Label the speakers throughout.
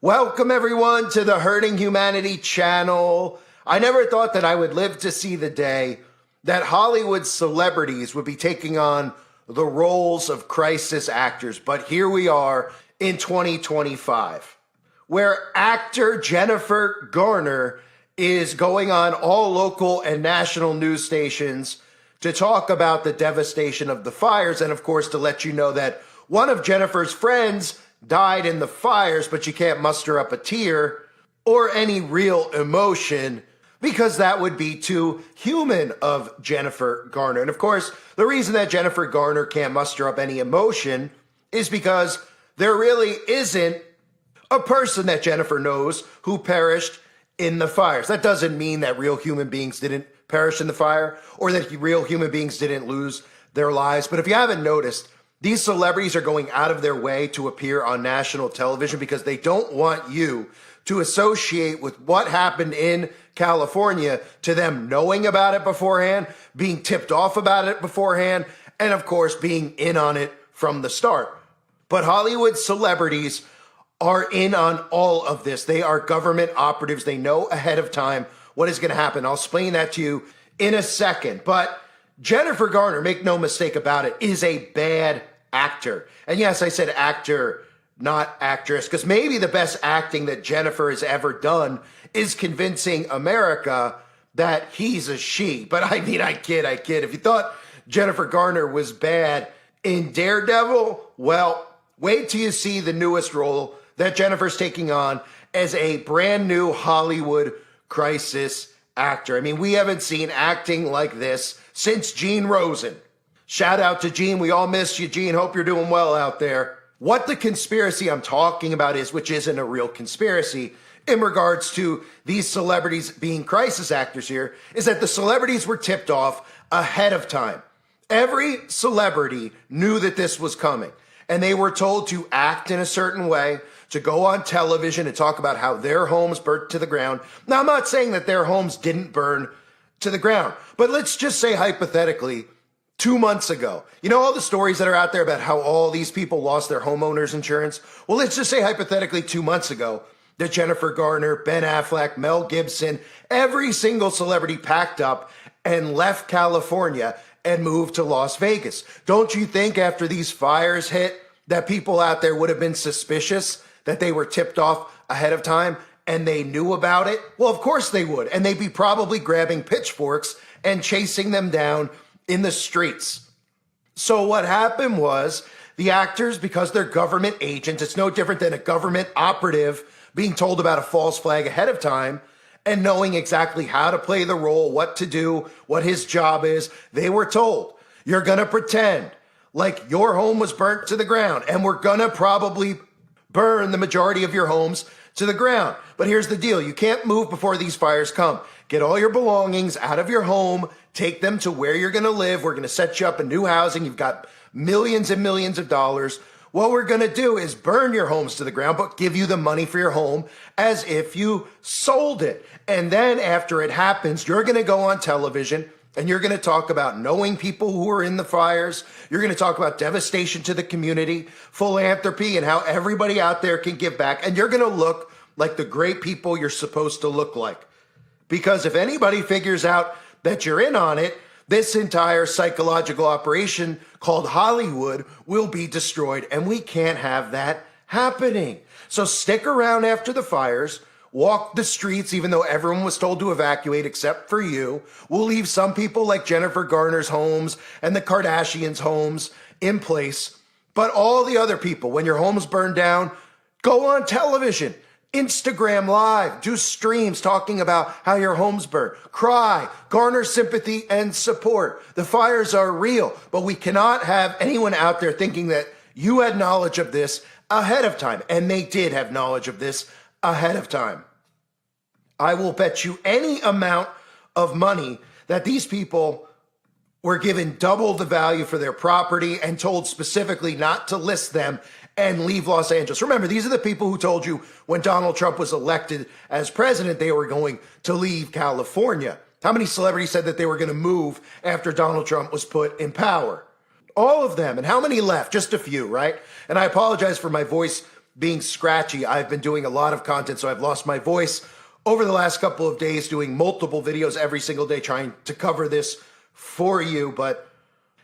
Speaker 1: Welcome everyone to the Hurting Humanity channel. I never thought that I would live to see the day that Hollywood celebrities would be taking on the roles of crisis actors, but here we are in 2025, where actor Jennifer Garner is going on all local and national news stations to talk about the devastation of the fires, and of course to let you know that one of Jennifer's friends died in the fires, but you can't muster up a tear or any real emotion because that would be too human of Jennifer Garner. And of course, the reason that Jennifer Garner can't muster up any emotion is because there really isn't a person that Jennifer knows who perished in the fires. That doesn't mean that real human beings didn't perish in the fire or that real human beings didn't lose their lives. But if you haven't noticed, these celebrities are going out of their way to appear on national television because they don't want you to associate with what happened in California to them knowing about it beforehand, being tipped off about it beforehand, and of course being in on it from the start. But Hollywood celebrities are in on all of this. They are government operatives. They know ahead of time what is going to happen. I'll explain that to you in a second. But Jennifer Garner, make no mistake about it, is a bad actor. And yes, I said actor, not actress, because maybe the best acting that Jennifer has ever done is convincing America that he's a she. But I mean, I kid. If you thought Jennifer Garner was bad in Daredevil, well, wait till you see the newest role that Jennifer's taking on as a brand new Hollywood crisis actor. I mean, we haven't seen acting like this since Gene Rosen. Shout out to Gene. We all miss you, Gene. Hope you're doing well out there. What the conspiracy I'm talking about is, which isn't a real conspiracy, in regards to these celebrities being crisis actors here, is that the celebrities were tipped off ahead of time. Every celebrity knew that this was coming, and they were told to act in a certain way, to go on television and talk about how their homes burnt to the ground. Now, I'm not saying that their homes didn't burn to the ground, but let's just say hypothetically, 2 months ago, you know all the stories that are out there about how all these people lost their homeowners insurance? Well, let's just say hypothetically 2 months ago that Jennifer Garner, Ben Affleck, Mel Gibson, every single celebrity packed up and left California and moved to Las Vegas. Don't you think after these fires hit that people out there would have been suspicious that they were tipped off ahead of time and they knew about it? Well, of course they would. And they'd be probably grabbing pitchforks and chasing them down in the streets. So what happened was the actors, because they're government agents, it's no different than a government operative being told about a false flag ahead of time and knowing exactly how to play the role, what to do, what his job is. They were told, you're going to pretend like your home was burnt to the ground, and we're going to probably burn the majority of your homes to the ground. But here's the deal. You can't move before these fires come. Get all your belongings out of your home, take them to where you're going to live. We're going to set you up in new housing. You've got millions and millions of dollars. What we're going to do is burn your homes to the ground, but give you the money for your home as if you sold it. And then after it happens, you're going to go on television and you're going to talk about knowing people who are in the fires. You're going to talk about devastation to the community, philanthropy, and how everybody out there can give back. And you're going to look like the great people you're supposed to look like. Because if anybody figures out that you're in on it, this entire psychological operation called Hollywood will be destroyed, and we can't have that happening. So stick around after the fires, walk the streets, even though everyone was told to evacuate except for you. We'll leave some people like Jennifer Garner's homes and the Kardashians' homes in place. But all the other people, when your homes burn down, go on television. Instagram Live, do streams talking about how your home's burned. Cry, garner sympathy and support. The fires are real, but we cannot have anyone out there thinking that you had knowledge of this ahead of time. And they did have knowledge of this ahead of time. I will bet you any amount of money that these people were given double the value for their property and told specifically not to list them and leave Los Angeles. Remember, these are the people who told you when Donald Trump was elected as president, they were going to leave California. How many celebrities said that they were going to move after Donald Trump was put in power? All of them. And how many left? Just a few, right? And I apologize for my voice being scratchy. I've been doing a lot of content, so I've lost my voice over the last couple of days, doing multiple videos every single day, trying to cover this for you. But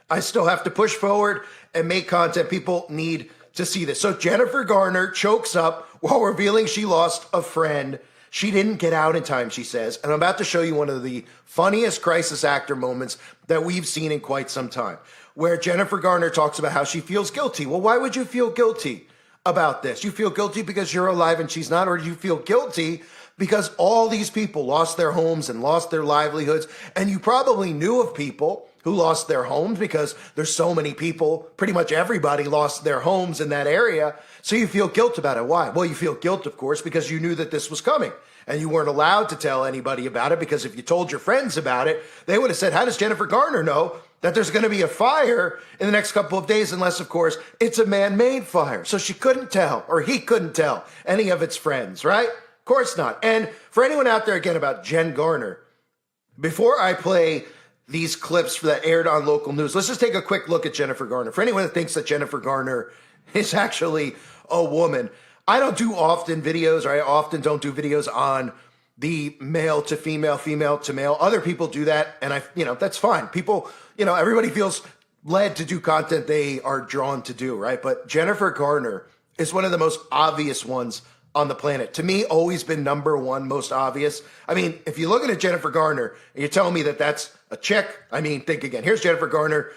Speaker 1: I still have to push forward and make content. People need to see this. So Jennifer Garner chokes up while revealing she lost a friend. She didn't get out in time, she says. And I'm about to show you one of the funniest crisis actor moments that we've seen in quite some time, where Jennifer Garner talks about how she feels guilty. Well, why would you feel guilty about this? You feel guilty because you're alive and she's not, or do you feel guilty because all these people lost their homes and lost their livelihoods? And you probably knew of people who lost their homes because there's so many people, pretty much everybody lost their homes in that area. So you feel guilt about it. Why? Well, you feel guilt, of course, because you knew that this was coming and you weren't allowed to tell anybody about it, because if you told your friends about it, they would have said, how does Jennifer Garner know that there's going to be a fire in the next couple of days, unless, of course, it's a man-made fire? So she couldn't tell, or he couldn't tell any of its friends, right? Of course not. And for anyone out there, again, about Jen Garner, before I play these clips that aired on local news, let's just take a quick look at Jennifer Garner. For anyone that thinks that Jennifer Garner is actually a woman, I don't do often videos, or I often don't do videos on the male to female, female to male. Other people do that, and that's fine. People, everybody feels led to do content they are drawn to do, right? But Jennifer Garner is one of the most obvious ones on the planet. To me, always been number one most obvious. I mean, if you're looking at Jennifer Garner and you're telling me that that's a chick, think again. Here's Jennifer Garner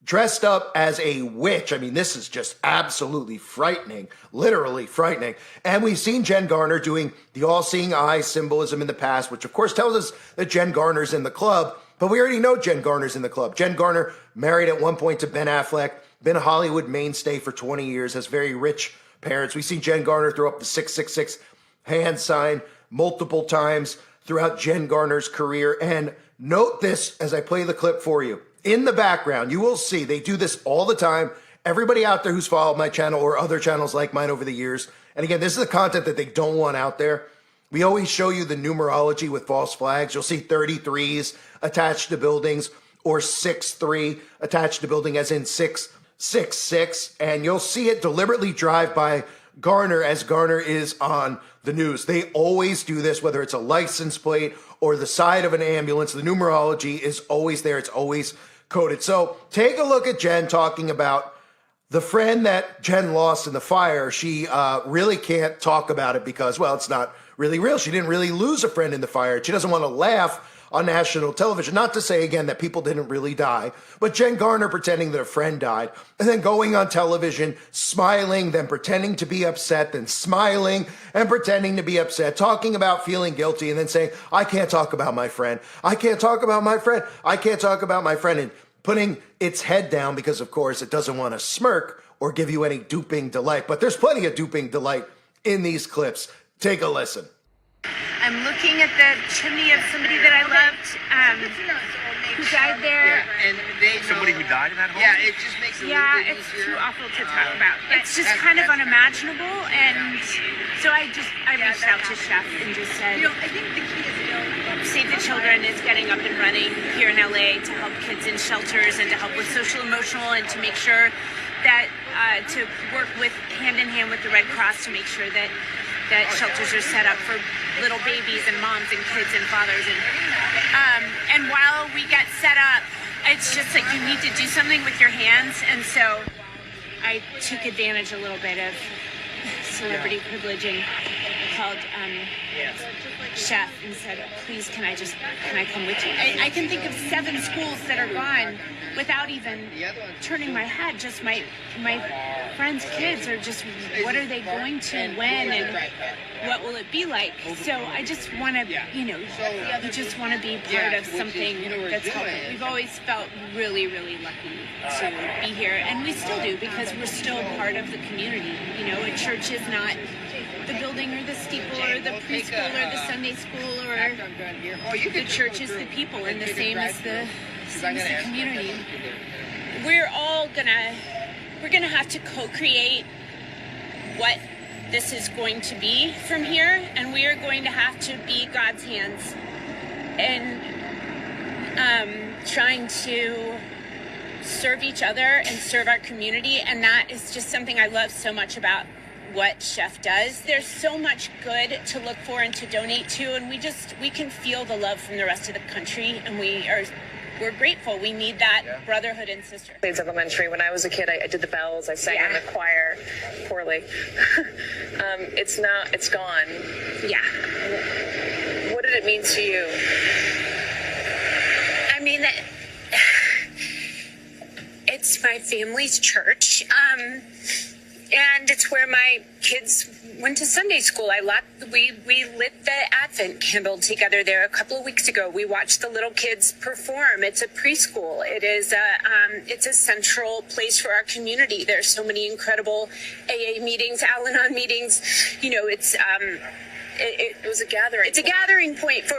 Speaker 1: dressed up as a witch. This is just absolutely frightening, literally frightening. And we've seen Jen Garner doing the all-seeing eye symbolism in the past, which of course tells us that Jen Garner's in the club, but we already know Jen Garner's in the club. Jen Garner, married at one point to Ben Affleck, been a Hollywood mainstay for 20 years, has very rich parents. We've seen Jen Garner throw up the 666 hand sign multiple times throughout Jen Garner's career. And note this as I play the clip for you. In the background, you will see they do this all the time. Everybody out there who's followed my channel or other channels like mine over the years, and again, this is the content that they don't want out there. We always show you the numerology with false flags. You'll see 33s attached to buildings, or 6-3 attached to building, as in 666, and you'll see it deliberately drive by Garner as Garner is on the news. They always do this, whether it's a license plate or the side of an ambulance. The numerology is always there. It's always coded. So take a look at Jen talking about the friend that Jen lost in the fire. She really can't talk about it because, well, it's not really real. She didn't really lose a friend in the fire. She doesn't want to laugh on national television. Not to say, again, that people didn't really die, but Jen Garner pretending that a friend died, and then going on television, smiling, then pretending to be upset, then smiling and pretending to be upset, talking about feeling guilty, and then saying, I can't talk about my friend. I can't talk about my friend. I can't talk about my friend. And putting its head down because, of course, it doesn't want to smirk or give you any duping delight. But there's plenty of duping delight in these clips. Take a listen.
Speaker 2: I'm looking at the chimney of somebody that I loved, who died there.
Speaker 3: Yeah, and somebody who died in that home?
Speaker 2: Yeah, it just makes it it's too awful to talk about. It's just kind of unimaginable, and so I reached out to Chef and just said, I think the key is, Save the Children is getting up and running here in LA to help kids in shelters and to help with social emotional, and to make sure that to work with hand in hand with the Red Cross to make sure that shelters are set up for little babies and moms and kids and fathers, and while we get set up, it's just like you need to do something with your hands. And so I took advantage a little bit of celebrity privileging, called Chef and said, please, can I come with you? I can think of 7 schools that are gone without even turning my head. Just my friends' kids are just, what are they going to, when, and what will it be like? So I just want to, you just want to be part of something that's helping. We've always felt really, really lucky to be here, and we still do, because we're still part of the community. A church is not the building or the steeple or the preschool or the Sunday school, or the church is the people, and the same as the community. We're gonna have to co-create what this is going to be from here, and we are going to have to be God's hands and trying to serve each other and serve our community. And that is just something I love so much about what Chef does. There's so much good to look for and to donate to, and we can feel the love from the rest of the country, and we're grateful. We need that brotherhood and sisterhood.
Speaker 4: It's elementary. When I was a kid, I did the bells. I sang in the choir poorly. It's gone.
Speaker 2: Yeah.
Speaker 4: What did it mean to you?
Speaker 2: I mean, it's my family's church. And it's where my kids went to Sunday school. We lit the Advent candle together there a couple of weeks ago. We watched the little kids perform. It's a preschool. It's a central place for our community. There's so many incredible AA meetings, Al-Anon meetings. You know, it was a gathering. It's a gathering point for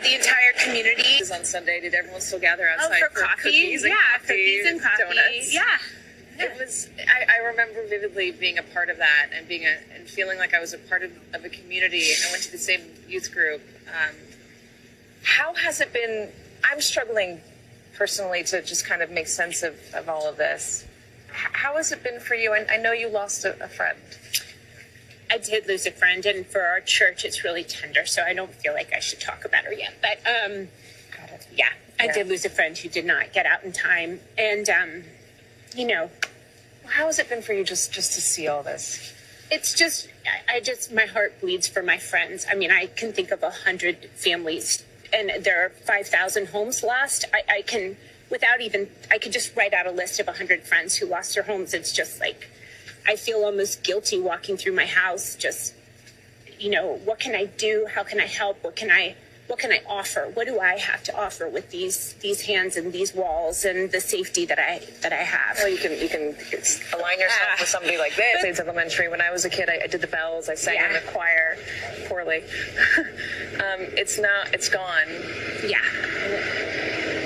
Speaker 2: the entire community.
Speaker 4: On Sunday, did everyone still gather outside
Speaker 2: for coffee? Cookies and coffee.
Speaker 4: Donuts.
Speaker 2: Yeah.
Speaker 4: It was. I remember vividly being a part of that and and feeling like I was a part of a community. I went to the same youth group. How has it been? I'm struggling personally to just kind of make sense of all of this. How has it been for you? And I know you lost a friend.
Speaker 2: I did lose a friend, and for our church, it's really tender. So I don't feel like I should talk about her yet. But I did lose a friend who did not get out in time, and you know.
Speaker 4: How has it been for you just to see all this?
Speaker 2: It's just, my heart bleeds for my friends. I mean, I can think of 100 families, and there are 5,000 homes lost. I could just write out a list of 100 friends who lost their homes. It's just like, I feel almost guilty walking through my house. Just, you know, what can I do? How can I help? What can I offer? What do I have to offer with these hands and these walls and the safety that I have?
Speaker 4: Well, you can align yourself with somebody like this. It's elementary. When I was a kid, I did the bells. I sang in the choir poorly. It's gone.
Speaker 2: Yeah.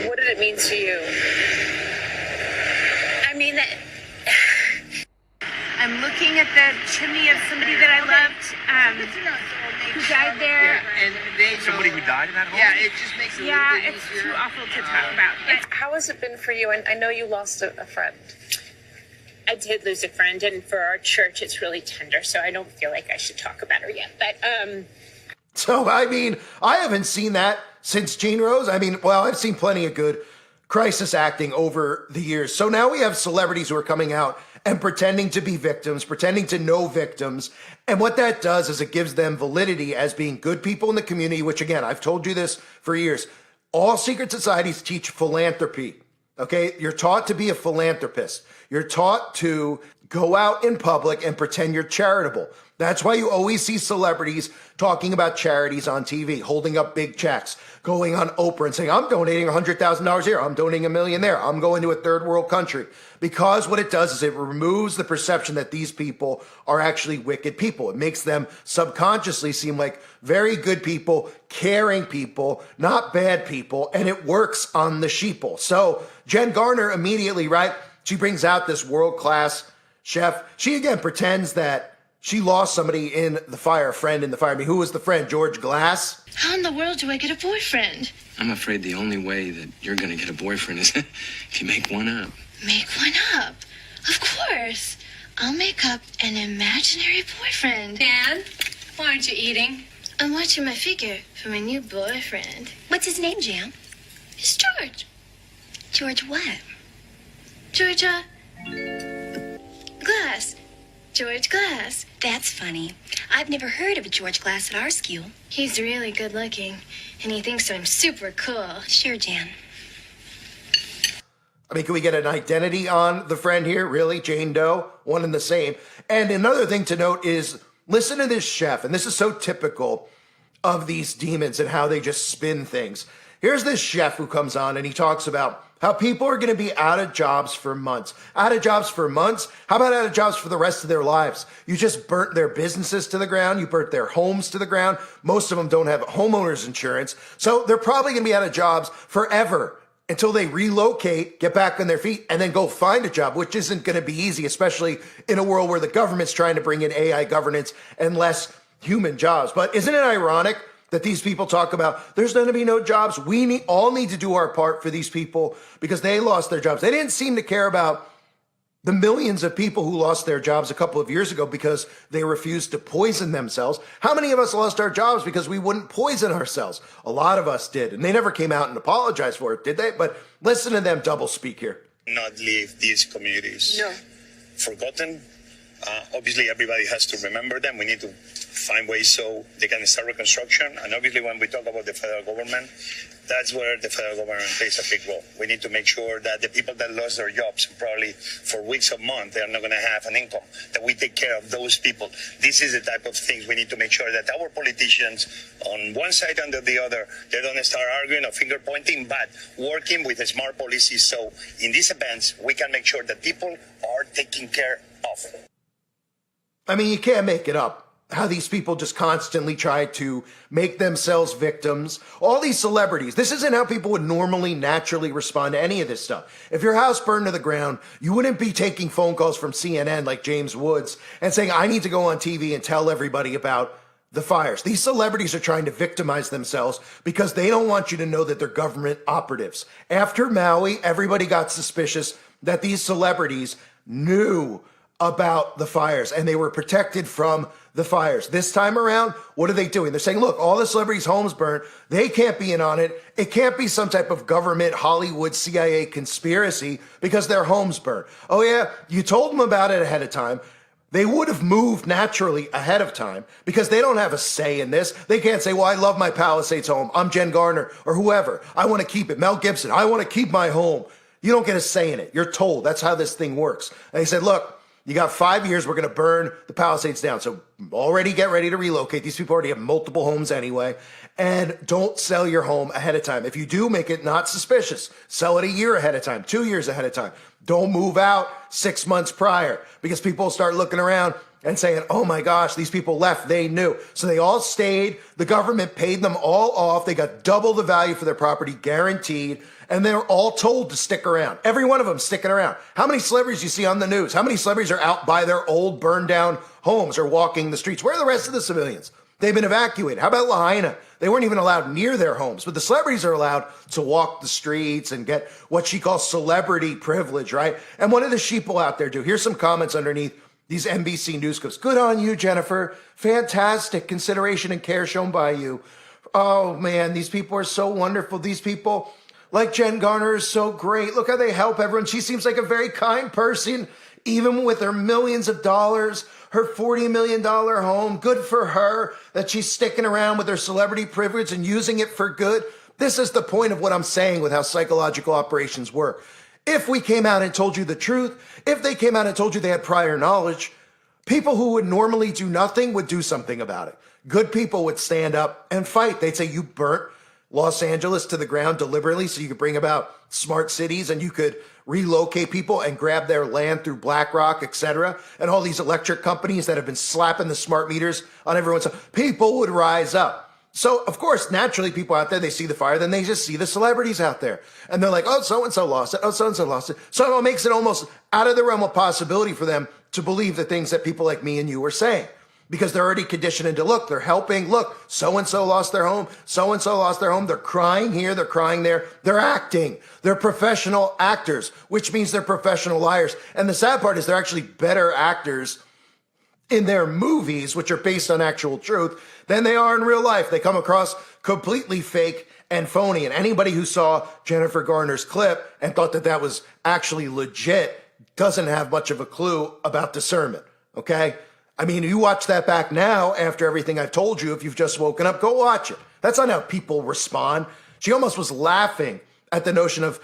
Speaker 4: What did it mean to you?
Speaker 2: I mean, I'm looking at the chimney of somebody that I loved, who died there.
Speaker 3: And somebody who died in that home?
Speaker 5: Yeah, it just makes it a little bit
Speaker 2: it's
Speaker 5: easier.
Speaker 2: too awful to talk about. But
Speaker 4: How has it been for you? And I know you lost a friend.
Speaker 2: I did lose a friend, and for our church, it's really tender. So I don't feel like I should talk about her yet. But
Speaker 1: So, I mean, I haven't seen that since Gene Rose. I mean, well, I've seen plenty of good crisis acting over the years. So now we have celebrities who are coming out and pretending to be victims, pretending to know victims. And what that does is it gives them validity as being good people in the community, which again, I've told you this for years. All secret societies teach philanthropy. Okay. You're taught to be a philanthropist. You're taught to go out in public and pretend you're charitable. That's why you always see celebrities talking about charities on TV, holding up big checks, going on Oprah and saying, I'm donating $100,000 here. I'm donating $1 million there. I'm going to a third world country. Because what it does is it removes the perception that these people are actually wicked people. It makes them subconsciously seem like very good people, caring people, not bad people. And it works on the sheeple. So Jen Garner immediately, right? She brings out this world-class chef. She again pretends that she lost somebody in the fire, a friend in the fire. I mean, who was the friend? George Glass?
Speaker 6: How in the world do I get a boyfriend?
Speaker 7: I'm afraid the only way that you're going to get a boyfriend is if you make one up.
Speaker 6: Make one up? Of course. I'll make up an imaginary boyfriend.
Speaker 8: Dan, why aren't you eating?
Speaker 6: I'm watching my figure for my new boyfriend.
Speaker 8: What's his name, Jam?
Speaker 6: It's George.
Speaker 8: George what?
Speaker 6: George, Glass. George Glass.
Speaker 8: That's funny. I've never heard of a George Glass at our school.
Speaker 6: He's really good looking, and he thinks I'm super cool.
Speaker 8: Sure, Jan.
Speaker 1: I mean, can we get an identity on the friend here? Really? Jane Doe? One and the same. And another thing to note is, listen to this chef, and this is so typical of these demons and how they just spin things. Here's this chef who comes on and he talks about how people are going to be out of jobs for months. Out of jobs for months? How about out of jobs for the rest of their lives? You just burnt their businesses to the ground. You burnt their homes to the ground. Most of them don't have homeowners insurance. So they're probably going to be out of jobs forever until they relocate, get back on their feet, and then go find a job, which isn't going to be easy, especially in a world where the government's trying to bring in AI governance and less human jobs. But isn't it ironic that these people talk about there's going to be no jobs? All need to do our part for these people because they lost their jobs. They didn't seem to care about The millions of people who lost their jobs a couple of years ago because they refused to poison themselves. How many of us lost our jobs because we wouldn't poison ourselves? A lot of us did. And they never came out and apologized for it, did they? But listen to them double speak here.
Speaker 5: Not leave these communities forgotten. Obviously, everybody has to remember them. We need to find ways so they can start reconstruction. And obviously, when we talk about the federal government, that's where the federal government plays a big role. We need to make sure that the people that lost their jobs, probably for weeks or months, they're not going to have an income, that we take care of those people. This is the type of things we need to make sure that our politicians, on one side and the other, they don't start arguing or finger pointing, but working with smart policies. So in these events, we can make sure that people are taken care of.
Speaker 1: I mean, you can't make it up. How these people just constantly try to make themselves victims. All these celebrities, this isn't how people would normally naturally respond to any of this stuff. If your house burned to the ground, you wouldn't be taking phone calls from CNN like James Woods and saying, I need to go on TV and tell everybody about the fires. These celebrities are trying to victimize themselves because they don't want you to know that they're government operatives. After Maui, everybody got suspicious that these celebrities knew about the fires and they were protected from the fires. This time around, what are they doing? They're saying, look, all the celebrities' homes burned. They can't be in on it. It can't be some type of government, Hollywood, CIA conspiracy because their homes burned. Oh yeah, you told them about it ahead of time. They would have moved naturally ahead of time because they don't have a say in this. They can't say, well, I love my Palisades home. I'm Jen Garner or whoever. I want to keep it. Mel Gibson, I want to keep my home. You don't get a say in it. You're told. That's how this thing works. And they said, look, you got 5 years. We're going to burn the Palisades down. So already get ready to relocate. These people already have multiple homes anyway. And don't sell your home ahead of time. If you do, make it not suspicious. Sell it a year ahead of time, 2 years ahead of time. Don't move out 6 months prior because people will start looking around and saying, oh my gosh, these people left. They knew. So they all stayed. The government paid them all off. They got double the value for their property guaranteed. And they're all told to stick around. Every one of them sticking around. How many celebrities you see on the news? How many celebrities are out by their old burned down homes or walking the streets? Where are the rest of the civilians? They've been evacuated. How about Lahaina? They weren't even allowed near their homes, but the celebrities are allowed to walk the streets and get what she calls celebrity privilege, right? And what do the sheeple out there do? Here's some comments underneath these NBC News clips. Good on you, Jennifer. Fantastic consideration and care shown by you. Oh man, these people are so wonderful. These people, like Jen Garner, is so great. Look how they help everyone. She seems like a very kind person, even with her millions of dollars, her $40 million home. Good for her that she's sticking around with her celebrity privilege and using it for good. This is the point of what I'm saying with how psychological operations work. If we came out and told you the truth, if they came out and told you they had prior knowledge, people who would normally do nothing would do something about it. Good people would stand up and fight. They'd say, you burnt Los Angeles to the ground deliberately so you could bring about smart cities and you could relocate people and grab their land through BlackRock, etc. And all these electric companies that have been slapping the smart meters on everyone's. People would rise up. So, of course, naturally, people out there, they see the fire, then they just see the celebrities out there. And they're like, oh, so-and-so lost it. Oh, so-and-so lost it. So it makes it almost out of the realm of possibility for them to believe the things that people like me and you are saying. Because they're already conditioned into, look, they're helping. Look, so-and-so lost their home. So-and-so lost their home. They're crying here. They're crying there. They're acting. They're professional actors, which means they're professional liars. And the sad part is they're actually better actors in their movies, which are based on actual truth, than they are in real life. They come across completely fake and phony. And anybody who saw Jennifer Garner's clip and thought that that was actually legit doesn't have much of a clue about discernment, okay? I mean, you watch that back now after everything I've told you. If you've just woken up, go watch it. That's not how people respond. She almost was laughing at the notion of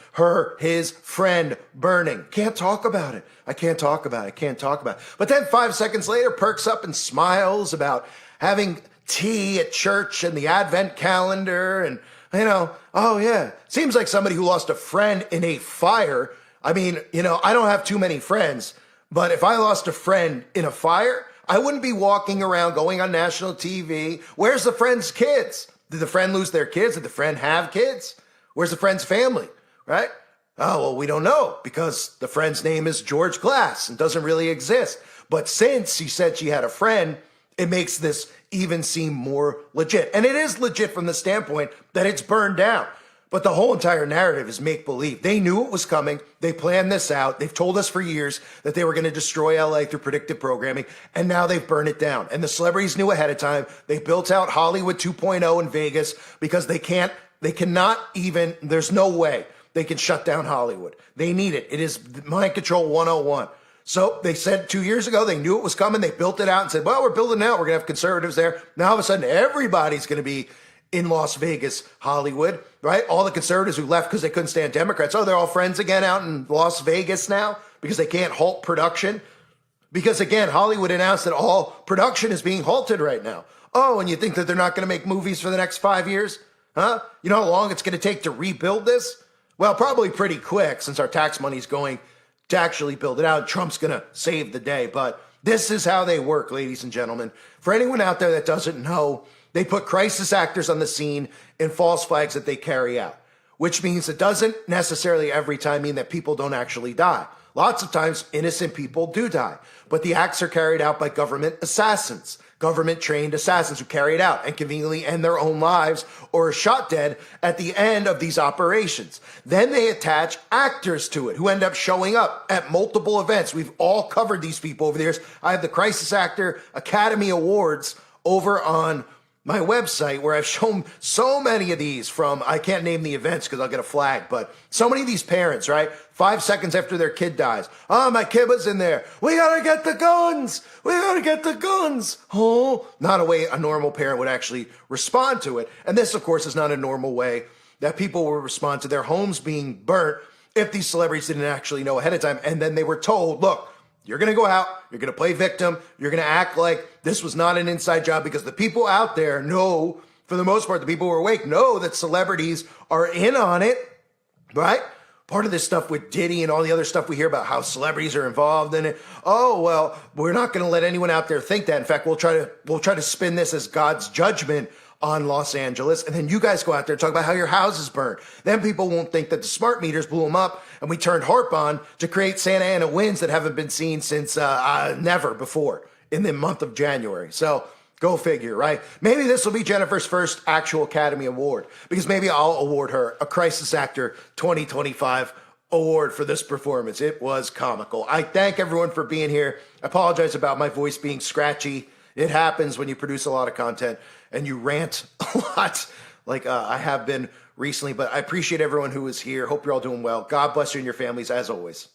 Speaker 1: his friend burning. Can't talk about it. I can't talk about it. I can't talk about it. But then 5 seconds later, perks up and smiles about having tea at church and the Advent calendar. And, you know, oh yeah, seems like somebody who lost a friend in a fire. I mean, you know, I don't have too many friends, but if I lost a friend in a fire, I wouldn't be walking around going on national TV. Where's the friend's kids? Did the friend lose their kids? Did the friend have kids? Where's the friend's family, right? Oh, well, we don't know because the friend's name is George Glass and doesn't really exist. But since she said she had a friend, it makes this even seem more legit. And it is legit from the standpoint that it's burned down. But the whole entire narrative is make believe. They knew it was coming. They planned this out. They've told us for years that they were going to destroy LA through predictive programming, and now they've burned it down. And the celebrities knew ahead of time. They built out Hollywood 2.0 in Vegas because there's no way they can shut down Hollywood. They need it. It is mind control 101. So they said 2 years ago, they knew it was coming. They built it out and said, well, we're building it out. We're going to have conservatives there. Now all of a sudden, everybody's going to be in Las Vegas, Hollywood, right? All the conservatives who left because they couldn't stand Democrats. Oh, they're all friends again out in Las Vegas now because they can't halt production. Because again, Hollywood announced that all production is being halted right now. Oh, and you think that they're not going to make movies for the next 5 years? Huh? You know how long it's going to take to rebuild this? Well, probably pretty quick since our tax money's going to actually build it out. Trump's going to save the day. But this is how they work, ladies and gentlemen. For anyone out there that doesn't know, they put crisis actors on the scene in false flags that they carry out, which means it doesn't necessarily every time mean that people don't actually die. Lots of times, innocent people do die, but the acts are carried out by government assassins, government-trained assassins who carry it out and conveniently end their own lives or are shot dead at the end of these operations. Then they attach actors to it who end up showing up at multiple events. We've all covered these people over the years. I have the Crisis Actor Academy Awards over on my website where I've shown so many of these from, I can't name the events because I'll get a flag, but so many of these parents, right? 5 seconds after their kid dies. Oh, my kid was in there. We got to get the guns. We got to get the guns. Oh, not a way a normal parent would actually respond to it. And this, of course, is not a normal way that people will respond to their homes being burnt if these celebrities didn't actually know ahead of time. And then they were told, look, you're going to go out, you're going to play victim, you're going to act like this was not an inside job because the people out there know, for the most part, the people who are awake know that celebrities are in on it, right? Part of this stuff with Diddy and all the other stuff we hear about how celebrities are involved in it. Oh, well, we're not going to let anyone out there think that. In fact, we'll try to spin this as God's judgment on Los Angeles. And then you guys go out there and talk about how your house is burned. Then people won't think that the smart meters blew them up and we turned HAARP on to create Santa Ana winds that haven't been seen since never before in the month of January. So go figure, right? Maybe this will be Jennifer's first actual Academy Award because maybe I'll award her a Crisis Actor 2025 award for this performance. It was comical. I thank everyone for being here. I apologize about my voice being scratchy. It happens when you produce a lot of content and you rant a lot like I have been recently, but I appreciate everyone who is here. Hope you're all doing well. God bless you and your families as always.